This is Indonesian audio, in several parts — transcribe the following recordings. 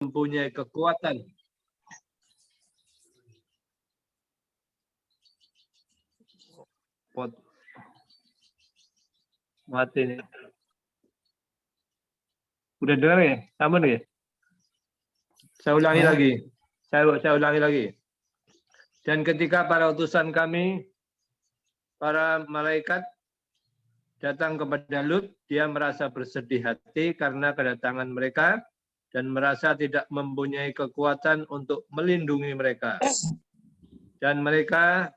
mempunyai kekuatan mati nih. Udah dengar ya? Sama nih ya? Saya ulangi lagi. Saya ulangi lagi. Dan ketika para utusan kami, para malaikat datang kepada Lut, dia merasa bersedih hati karena kedatangan mereka dan merasa tidak mempunyai kekuatan untuk melindungi mereka. Dan mereka,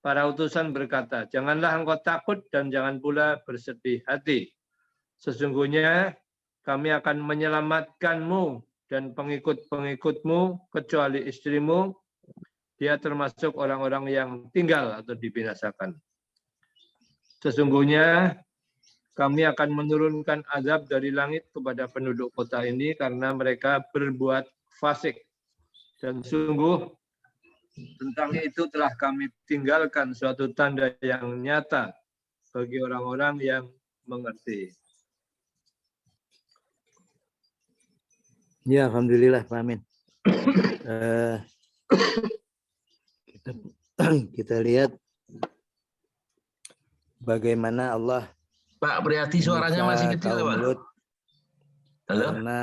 para utusan berkata, janganlah engkau takut dan jangan pula bersedih hati. Sesungguhnya kami akan menyelamatkanmu dan pengikut-pengikutmu kecuali istrimu. Dia termasuk orang-orang yang tinggal atau dibinasakan. Sesungguhnya kami akan menurunkan azab dari langit kepada penduduk kota ini karena mereka berbuat fasik. Dan sungguh tentang itu telah kami tinggalkan suatu tanda yang nyata bagi orang-orang yang mengerti. Ya, alhamdulillah, Pak Amin. Kita lihat bagaimana Allah. Pak Priati, suaranya masih kecil, Pak. Lut, halo? karena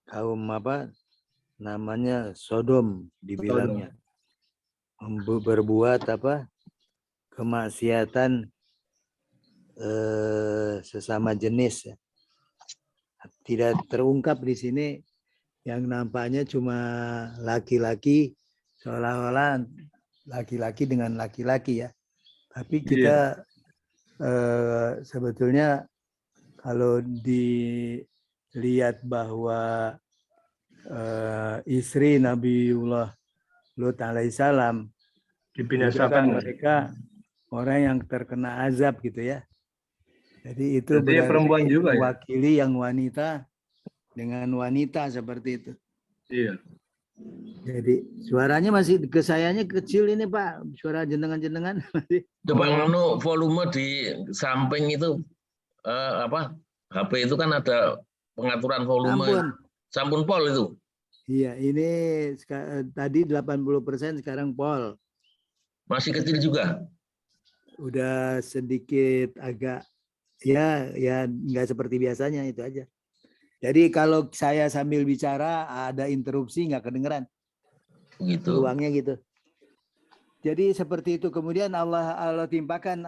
kaum apa namanya Sodom dibilangnya berbuat apa kemaksiatan sesama jenis. Tidak terungkap di sini, yang nampaknya cuma laki-laki, seolah-olah laki-laki dengan laki-laki ya. Tapi kita sebetulnya kalau dilihat bahwa istri Nabiullah Lut alaihissalam Dibinasakan mereka orang yang terkena azab gitu ya. Jadi itu berarti perempuan juga ya? mewakili yang wanita dengan wanita seperti itu. Iya. Jadi suaranya masih ke sayanya kecil ini Pak, suara jenengan-jenengan. Coba volume di samping itu HP itu kan ada pengaturan volume. Sampun pol itu. Iya, ini tadi 80% sekarang pol. Masih kecil juga. Udah sedikit agak ya nggak seperti biasanya, itu aja. Jadi kalau saya sambil bicara ada interupsi nggak kedengeran. Begitu. Peluangnya gitu. Jadi seperti itu. Kemudian Allah timpakan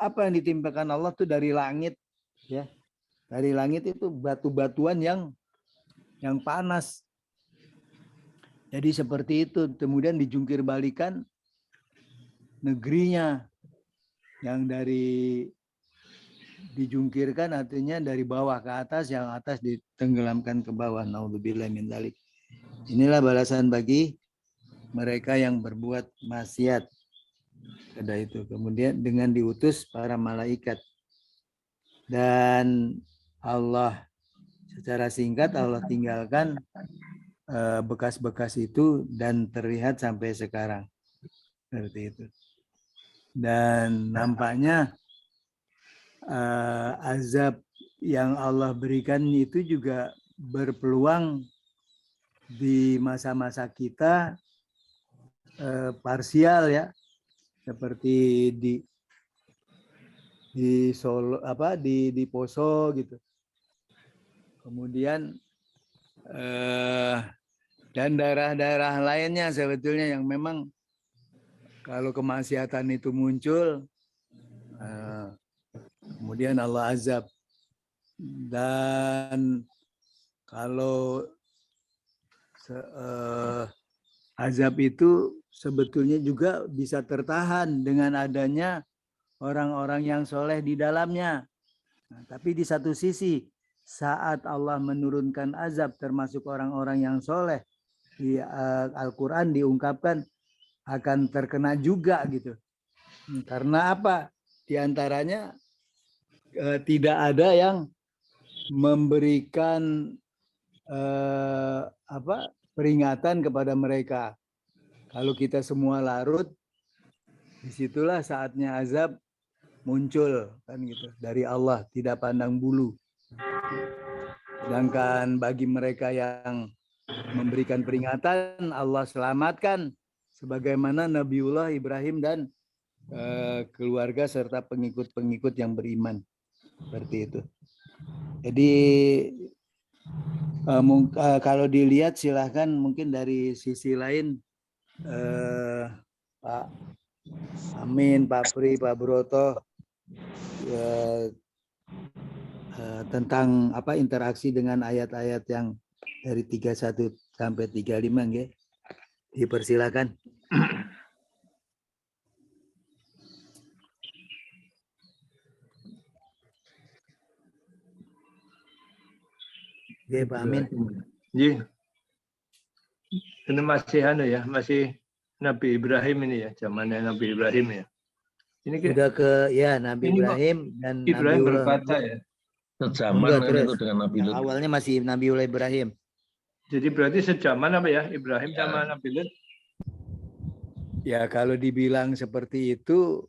apa yang ditimpakan Allah tuh dari langit ya. Dari langit itu batu-batuan yang panas. Jadi seperti itu. Kemudian dijungkir balikan negerinya yang dijungkirkan artinya dari bawah ke atas, yang atas ditenggelamkan ke bawah. Naudzubillah min dzalik. Inilah balasan bagi mereka yang berbuat maksiat. Ada itu. Kemudian dengan diutus para malaikat. Dan Allah secara singkat Allah tinggalkan bekas-bekas itu dan terlihat sampai sekarang. Seperti itu. Dan nampaknya azab yang Allah berikan itu juga berpeluang di masa-masa kita parsial ya, seperti di Solo di Poso gitu. Kemudian dan daerah-daerah lainnya sebetulnya yang memang kalau kemaksiatan itu muncul, kemudian Allah azab. Dan kalau azab itu sebetulnya juga bisa tertahan dengan adanya orang-orang yang soleh di dalamnya. Nah, tapi di satu sisi, saat Allah menurunkan azab termasuk orang-orang yang soleh, di Al-Quran diungkapkan akan terkena juga gitu. Karena apa? Di antaranya tidak ada yang memberikan peringatan kepada mereka. Kalau kita semua larut, disitulah saatnya azab muncul kan gitu dari Allah, tidak pandang bulu. Sedangkan bagi mereka yang memberikan peringatan, Allah selamatkan sebagaimana Nabiullah Ibrahim dan keluarga serta pengikut-pengikut yang beriman. Seperti itu. Jadi kalau dilihat silahkan mungkin dari sisi lain Pak Amin, Pak Pri, Pak Broto tentang apa interaksi dengan ayat-ayat yang dari 31 sampai 35 nggih. Dipersilakan. Oke, Pak Amin. Ji. Ini masih ya, masih Nabi Ibrahim ini ya, zamannya Nabi Ibrahim ya. Ini Udah ke ya Nabi ini Ibrahim dan Ibrahim Nabiullah. berkata ya. Sejaman Enggak, kan terus. itu dengan Nabi Yang Lut. awalnya masih Nabiullah Ibrahim. Jadi berarti sejaman apa ya Ibrahim Ya. sama Nabi Lut? Ya kalau dibilang seperti itu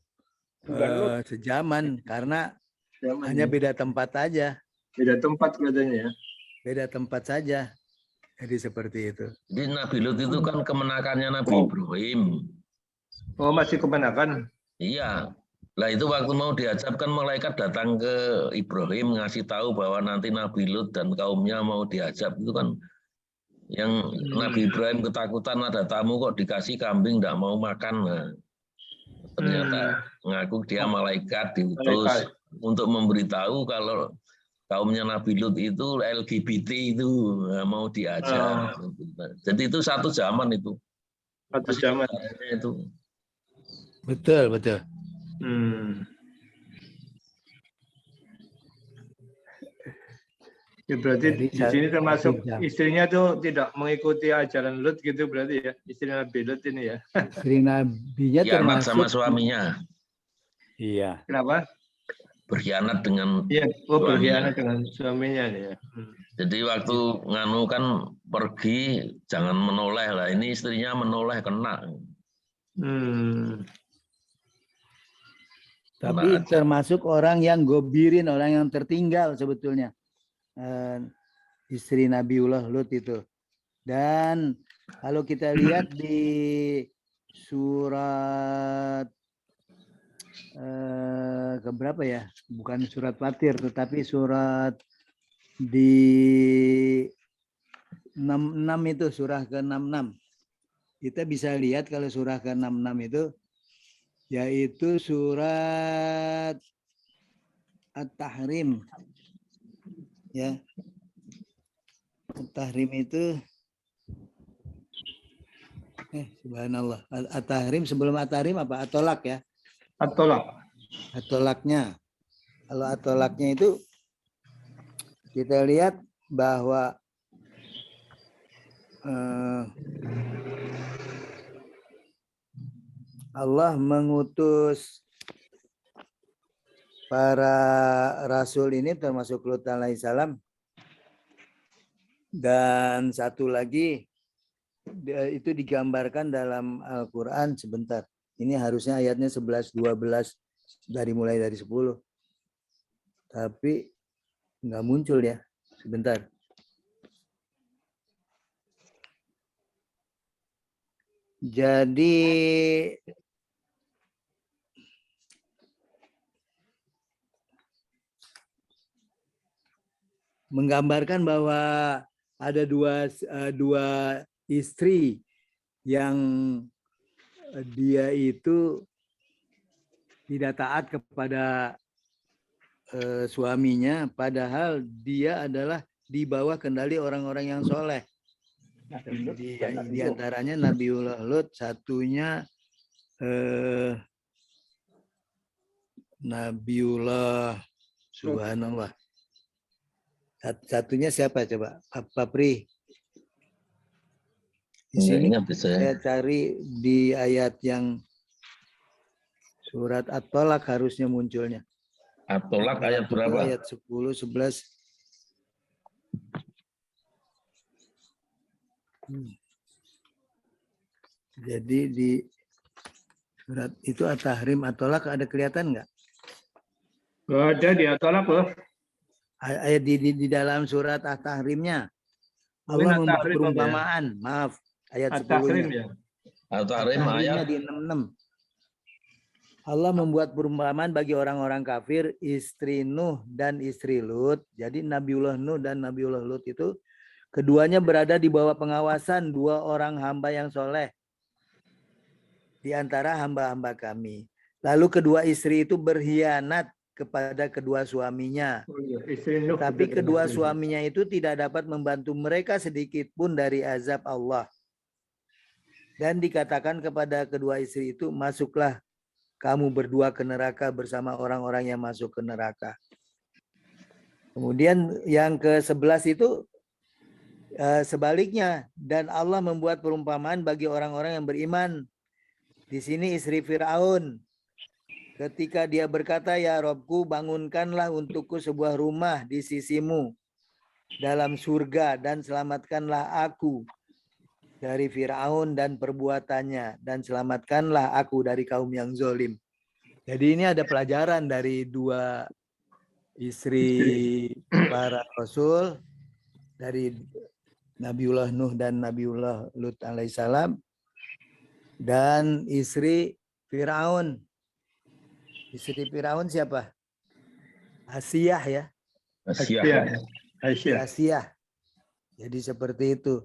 Bukan Lut. sejaman karena Zaman hanya ya. beda tempat aja. Beda tempat katanya ya. Beda tempat saja. Jadi seperti itu. Jadi Nabi Lut itu kan kemenakannya Nabi Ibrahim. Oh masih kemenakan. Iya. Lah itu waktu mau diajabkan malaikat datang ke Ibrahim ngasih tahu bahwa nanti Nabi Lut dan kaumnya mau diajab itu kan yang Nabi Ibrahim ketakutan ada tamu kok dikasih kambing tidak mau makan. Nah, ternyata ngaku dia malaikat diutus Malaikat. untuk memberitahu kalau kaumnya Nabi Lut itu LGBT itu mau diajar. Jadi itu satu zaman itu. Satu Masih zaman. itu. Betul, betul. Ya berarti Jadi di sini termasuk jam. istrinya tuh tidak mengikuti ajaran Lut gitu berarti ya, istri Nabi Lut ini ya. Istri nabinya Khianat sama termasuk suaminya. iya. Kenapa? Berkhianat dengan Iya, suaminya. berkhianat dengan suaminya nih ya. Jadi waktu nganu kan pergi jangan menoleh lah. Ini istrinya menoleh kena. Tapi termasuk orang yang gobirin, orang yang tertinggal sebetulnya. Istri Nabiullah Lut itu. Dan kalau kita lihat di surat keberapa ya? Bukan surat Fatir, tetapi surat di 66 itu, surah ke-66. Kita bisa lihat kalau surah ke-66 itu, yaitu surat At-Tahrim. Ya. At-Tahrim itu subhanallah. At-Tahrim sebelum At-Tahrim apa? At-Tolak ya? At-Tolak. At-Tolaknya. Kalau At-Tolaknya itu kita lihat bahwa Allah mengutus para rasul ini termasuk Lut alaihissalam, dan satu lagi itu digambarkan dalam Al-Quran sebentar. Ini harusnya ayatnya 11, 12 mulai dari 10. Tapi nggak muncul ya. Sebentar. Jadi menggambarkan bahwa ada dua istri yang dia itu tidak taat kepada suaminya, padahal dia adalah di bawah kendali orang-orang yang soleh. Di antaranya Nabiullah Lut, satunya Nabiullah, subhanallah. Satunya siapa coba? Pak Pri. Di sini saya cari di ayat yang surat At-Tolak harusnya munculnya. At-Tolak ayat berapa? Ayat 10, 11. Jadi di surat itu At-Tahrim, At-Tolak ada kelihatan nggak? Nggak ada di At-Tolak loh. ayat di dalam surat At-Tahrimnya. Mungkin Allah membuat At-Tahrim, Om, ya. perumpamaan. Maaf, ayat At-Tahrim 10-nya. ya. At-Tahrim At-Tahrimnya ayat di 66. Allah membuat perumpamaan bagi orang-orang kafir, istri Nuh dan istri Lut. Jadi Nabiullah Nuh dan Nabiullah Lut itu keduanya berada di bawah pengawasan dua orang hamba yang soleh di antara hamba-hamba kami. Lalu kedua istri itu berkhianat kepada kedua suaminya. Oh, iya. Istri Nuh Tapi itu kedua termasuk. suaminya itu tidak dapat membantu mereka sedikit pun dari azab Allah. Dan dikatakan kepada kedua istri itu, masuklah kamu berdua ke neraka bersama orang-orang yang masuk ke neraka. Kemudian yang ke-11 itu sebaliknya, dan Allah membuat perumpamaan bagi orang-orang yang beriman. Di sini istri Fir'aun, ketika dia berkata, ya Robku, bangunkanlah untukku sebuah rumah di sisimu dalam surga dan selamatkanlah aku dari Fir'aun dan perbuatannya, dan selamatkanlah aku dari kaum yang zalim. Jadi ini ada pelajaran dari dua istri para rasul, dari Nabiullah Nuh dan Nabiullah Lut alaihissalam, dan istri Fir'aun. Istri Fir'aun siapa? Asiyah ya. Asyah. Aisyah. Asiyah. Jadi seperti itu.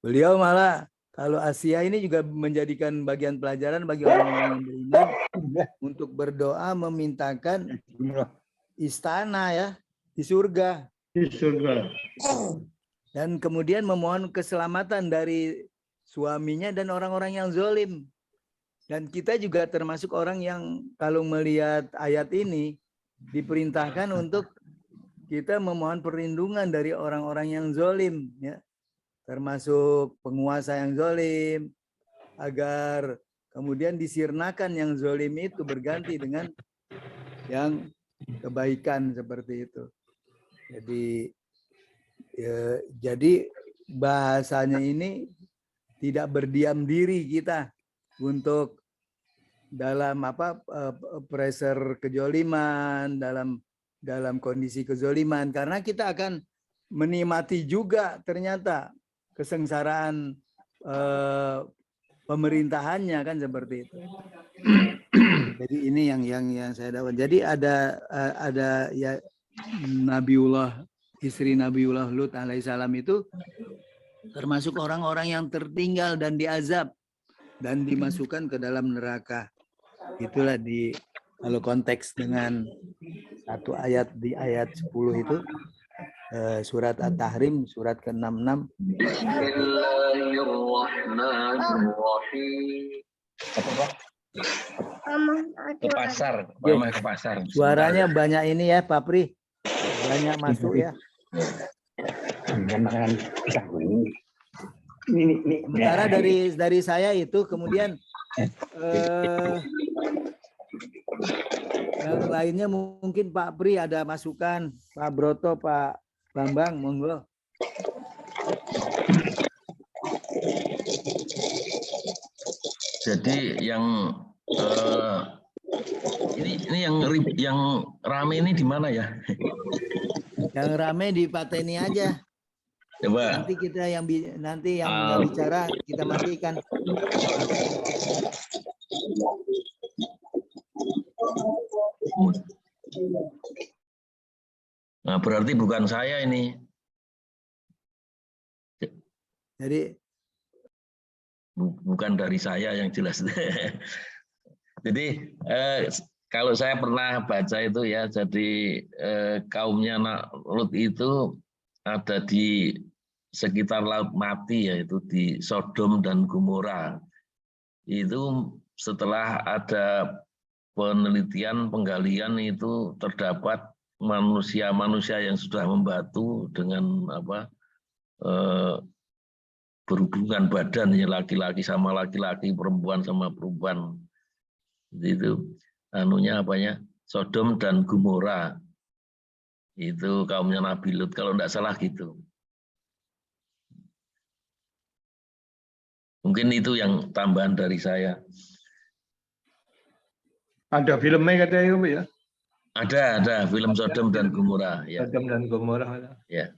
Beliau malah, kalau Asia ini juga menjadikan bagian pelajaran bagi orang-orang yang beriman untuk berdoa memintakan istana ya di surga, Di surga. dan kemudian memohon keselamatan dari suaminya dan orang-orang yang zalim. Dan kita juga termasuk orang yang kalau melihat ayat ini diperintahkan untuk kita memohon perlindungan dari orang-orang yang zalim ya. Termasuk penguasa yang zalim, agar kemudian disirnakan yang zalim itu berganti dengan yang kebaikan seperti itu. Jadi bahasanya ini tidak berdiam diri kita untuk dalam pressure kejoliman, dalam kondisi kezoliman, karena kita akan menikmati juga ternyata kesengsaraan pemerintahannya kan seperti itu. Jadi ini yang saya dapat. Jadi ada ya Nabiullah, istri Nabiullah Lut alaihissalam itu termasuk orang-orang yang tertinggal dan diazab dan dimasukkan ke dalam neraka. Itulah kalau konteks dengan satu ayat di ayat 10 itu. Surat At-Tahrim, surat ke-66. Apa Pak? Ke pasar, Mama ke pasar. Suaranya banyak ini ya, Pak Pri. Banyak masuk ya. Sementara dari saya itu kemudian yang lainnya mungkin Pak Pri ada masukan, Pak Broto, Pak Bambang, monggo. Jadi yang ini yang rame ini di mana ya? Yang rame di Pateni aja. Coba. Nanti kita yang bicara kita matikan. Nah, berarti bukan saya ini. Jadi bukan dari saya yang jelas. Jadi kalau saya pernah baca itu ya, jadi kaumnya Lut itu ada di sekitar Laut Mati, yaitu di Sodom dan Gomora. Itu setelah ada penelitian penggalian itu terdapat manusia-manusia yang sudah membatu dengan berhubungan badan, ya laki-laki sama laki-laki, perempuan sama perempuan. Itu Sodom dan Gomora. Itu kaumnya Nabi Lut kalau tidak salah gitu. Mungkin itu yang tambahan dari saya. Ada filmnya katanya ya. Ada film Sodom dan Gomora ya. Sodom dan Gomora. Ya.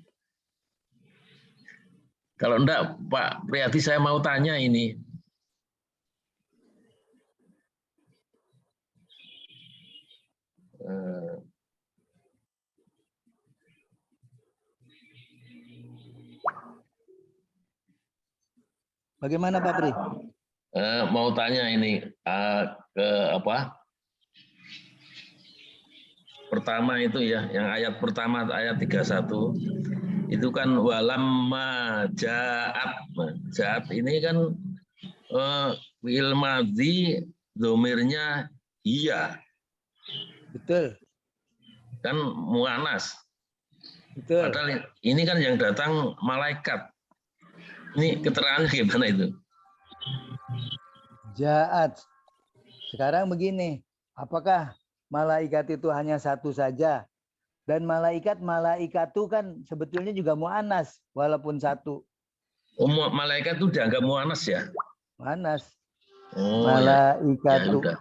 Kalau enggak Pak Priyadi saya mau tanya ini. Bagaimana Pak Pri? Mau tanya ini ke apa? Pertama itu ya, yang ayat pertama ayat 31 itu kan walamma ja'at. Ja'at ini kan fi'il madzi domirnya iya. Betul. Kan muannas. Betul. Padahal ini kan yang datang malaikat. Ini keterangannya gimana itu? Ja'at. Sekarang begini, apakah malaikat itu hanya satu saja? Dan malaikat itu kan sebetulnya juga mu'anas walaupun satu. Oh, malaikat itu dianggap muannas ya? Mu'anas. Oh, malaikat ya udah.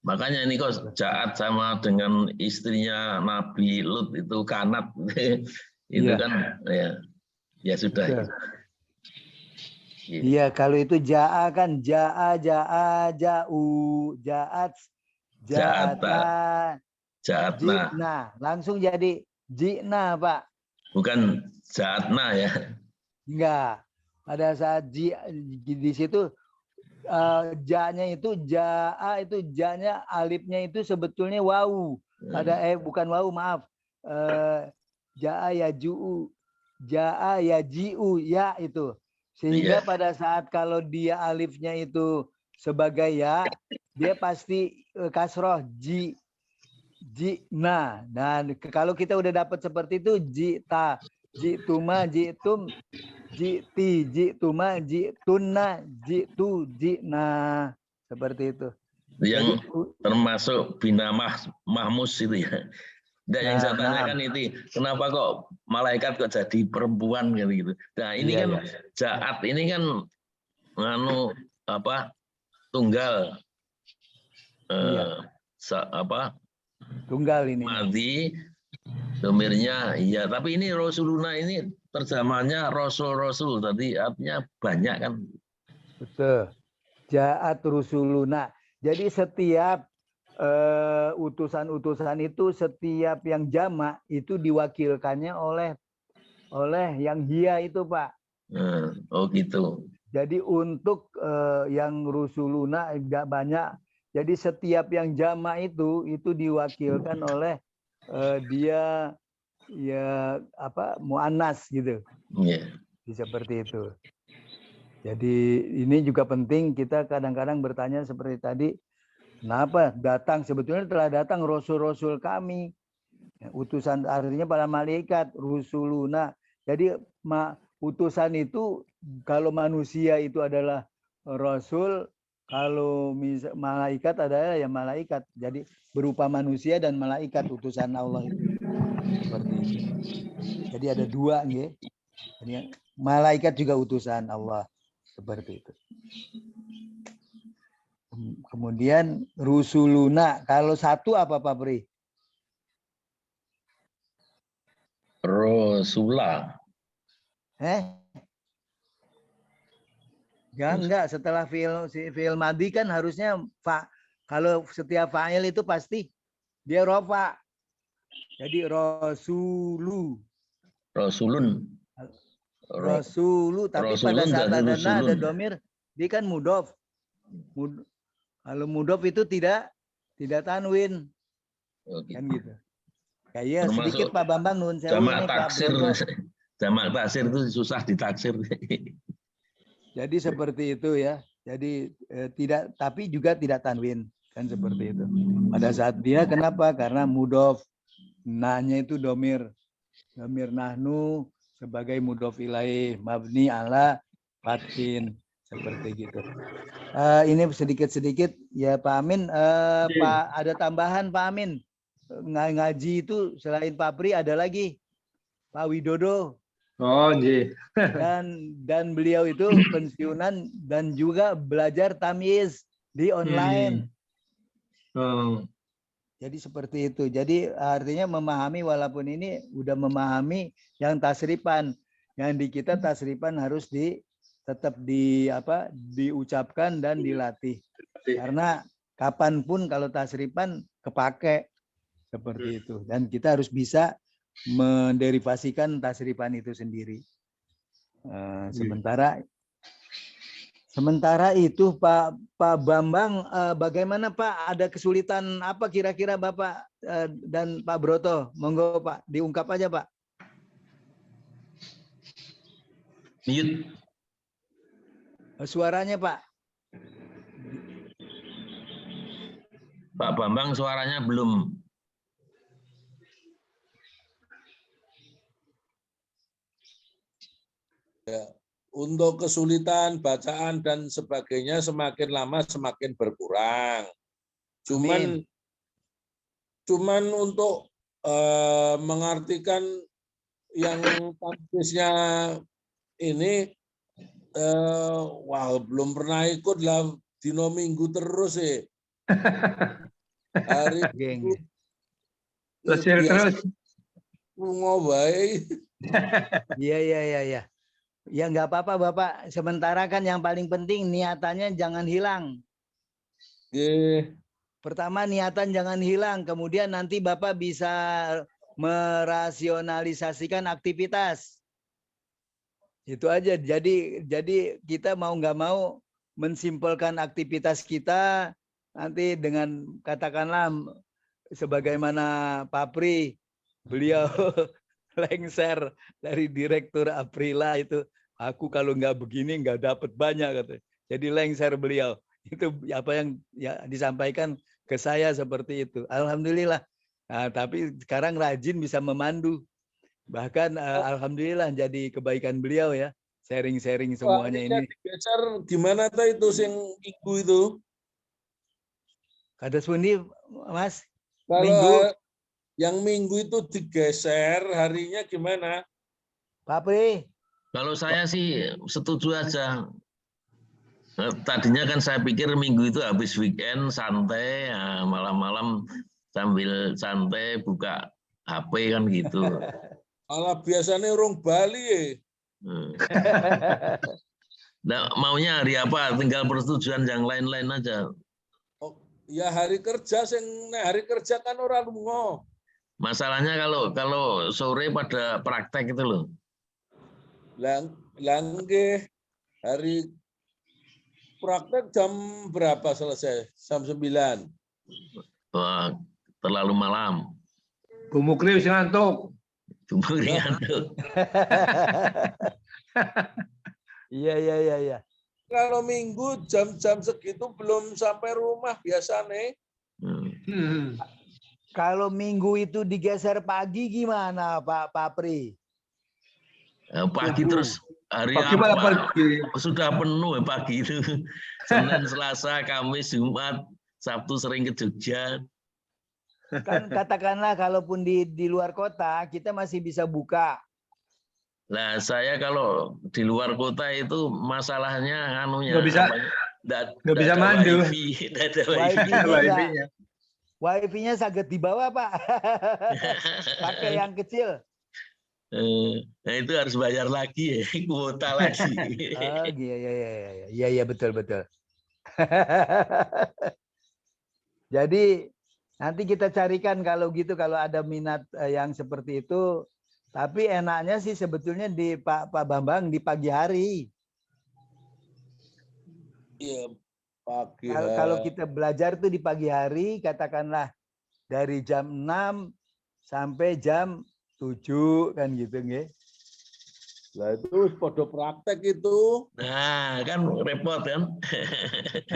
Makanya ini kok Ja'at sama dengan istrinya Nabi Lut itu kanat. Itu ya. kan ya sudah. Betul. Iya, kalau itu ja'a kan ja'a, ja'u, ja'at, ja'ata, Ja'atna. ji'na. Langsung jadi ji'na, Pak. Bukan ja'atna ya. Enggak. Pada saat di situ ja-nya itu ja'a itu ja-nya alifnya itu sebetulnya wawu. Bukan wawu, maaf. Ja'a ya ju'u, ja'a ya ji'u, ya itu. Sehingga pada saat kalau dia alifnya itu sebagai ya, dia pasti kasroh ji, na. Dan kalau kita udah dapat seperti itu, jita, jituma, jitum, jiti, jituma, jitunna, jitu, jina, seperti itu. Yang termasuk bina mahmus itu ya. Dan yang saya tanyakan itu, kenapa kok malaikat kok jadi perempuan gitu? Nah ini kan Ja'at ini kan tunggal, tunggal ini. Madhi, domirnya iya. Tapi ini Rasuluna ini terjemahnya Rasul. Tadi artinya banyak kan? Betul. Ja'at Rusuluna. Jadi setiap utusan-utusan itu setiap yang jamak itu diwakilkannya oleh yang hia itu Pak. Oh gitu. Jadi untuk yang rusuluna enggak banyak. Jadi setiap yang jamak itu diwakilkan oleh dia ya muannas gitu. Yeah. Seperti itu. Jadi ini juga penting kita kadang-kadang bertanya seperti tadi. Kenapa datang? Sebetulnya telah datang rasul-rasul kami. Utusan artinya para malaikat, rusuluna. Jadi utusan itu kalau manusia itu adalah rasul, kalau malaikat adalah ya malaikat. Jadi berupa manusia dan malaikat utusan Allah itu. Seperti itu. Jadi ada dua ya. Jadi malaikat juga utusan Allah. Seperti itu. Kemudian rusuluna. Kalau satu apa Pak Pri? Rosula. Enggak. Setelah fi'il madhi kan harusnya kalau setiap fa'il itu pasti dia rofa. Jadi Rasulun. Tapi pada saat ada domir, dia kan mudof. Kalau mudof itu tidak tanwin. Kan gitu. Kayak sedikit Pak Bambang nun sewu ini Pak Broto. Jamak taksir itu susah ditaksir. Jadi seperti itu ya. Jadi tapi juga tidak tanwin kan seperti itu. Pada saat dia kenapa? Karena mudof. Nahnya itu domir nahnu sebagai mudof ilaih mabni ala fatin. Seperti gitu. Ini sedikit-sedikit ya Pak Amin. Pak ada tambahan Pak Amin. Ngaji itu selain Pak Pri ada lagi Pak Widodo. Oh, iya. Dan beliau itu pensiunan dan juga belajar tamyiz di online. Jadi seperti itu. Jadi artinya memahami walaupun ini udah memahami yang tasrifan. Yang di kita tasrifan harus tetap diucapkan dan dilatih. Karena kapanpun kalau tasrifan kepake seperti itu. Dan kita harus bisa menderivasikan tasrifan itu sendiri. Sementara itu Pak Bambang, bagaimana Pak? Ada kesulitan apa kira-kira Bapak dan Pak Broto? Monggo Pak, diungkap aja Pak. Mute. Suaranya Pak. Pak Bambang suaranya belum. Ya. Untuk kesulitan bacaan dan sebagainya semakin lama semakin berkurang. Cuman untuk mengartikan yang tampilnya ini, wah belum pernah ikut lah dino minggu terus sih. Hari Minggu. Lesir terus. Ngobain. Iya. Ya nggak apa-apa Bapak. Sementara kan yang paling penting niatannya jangan hilang. Pertama niatan jangan hilang. Kemudian nanti Bapak bisa merasionalisasikan aktivitas. Itu aja. Jadi kita mau nggak mau mensimpelkan aktivitas kita nanti dengan katakanlah sebagaimana Pak Pri, beliau lengser dari Direktur Aprila itu. Aku kalau nggak begini nggak dapat banyak katanya. Jadi lengser beliau. Itu apa yang ya disampaikan ke saya seperti itu. Alhamdulillah. Nah, tapi sekarang rajin bisa memandu. Bahkan alhamdulillah jadi kebaikan beliau ya. Sharing-sharing semuanya ini. Digeser gimana tuh itu sing minggu itu? Kata Sundi, Mas. Kalau Minggu. Yang minggu itu digeser, harinya gimana? Pak Pri. Kalau saya sih setuju aja. Tadinya kan saya pikir minggu itu habis weekend santai, ya, malam-malam sambil santai buka HP kan gitu. Malah biasanya orang Bali ya. Nah, maunya hari apa? Tinggal persetujuan yang lain-lain aja. Oh, ya hari kerja, hari kerja kan orang lungo. Masalahnya kalau sore pada praktek itu loh. Langge hari praktek jam berapa selesai? Jam 9. Wah, terlalu malam. Bu Mukri wis ngantuk. Ngantuk. Iya. Kalau minggu jam-jam segitu belum sampai rumah biasanya. Kalau minggu itu digeser pagi gimana Pak Pri? Pagi terus hari Pagi malah apa? pagi. Sudah penuh ya pagi itu. Senin, Selasa, Kamis, Jumat, Sabtu sering ke Jogja. Kan katakanlah kalaupun di luar kota kita masih bisa buka. Nah, saya kalau di luar kota itu masalahnya Nggak bisa mandu. Wifi, nggak ada wifi. Wifi-nya saged dibawa Pak. Pakai yang kecil. Nah itu harus bayar lagi ya, kuota lagi. Oh, iya betul. Jadi nanti kita carikan kalau gitu, kalau ada minat yang seperti itu. Tapi enaknya sih sebetulnya di Pak Bambang di pagi hari. Iya, pagi. Kalau kita belajar tuh di pagi hari, katakanlah dari jam 6 sampai jam 7 kan gitu nggih. Lah itu podo praktek itu. Nah, kan repot kan.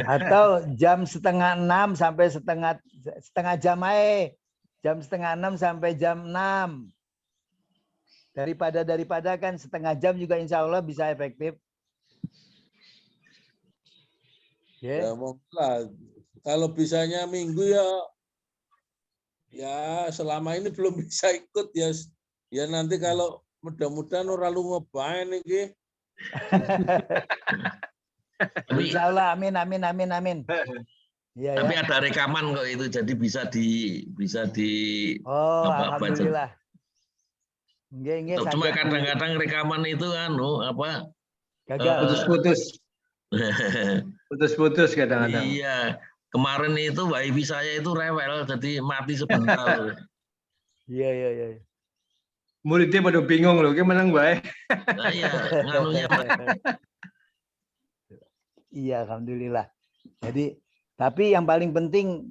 Atau jam 5:30 sampai setengah jam aja. Jam 5:30 sampai jam 6. Daripada kan setengah jam juga insya Allah bisa efektif. Ya lah. Kalau bisanya minggu ya selama ini belum bisa ikut ya. Ya nanti kalau mudah-mudahan orang lu ngebain iki. Insya Allah, amin. Iya Tapi ya. ada rekaman kok itu, jadi bisa di Oh, apa baca. alhamdulillah. Nggih, nggih, Cuma saged kadang-kadang rekaman itu gagal. Putus-putus. Putus-putus kadang-kadang. iya, kemarin itu wifi saya itu rewel, jadi mati sebentar. Iya, iya, iya. Muridnya pada bingung loh, gimana baik. Nah, iya, nganunya Iya, alhamdulillah. Jadi, tapi yang paling penting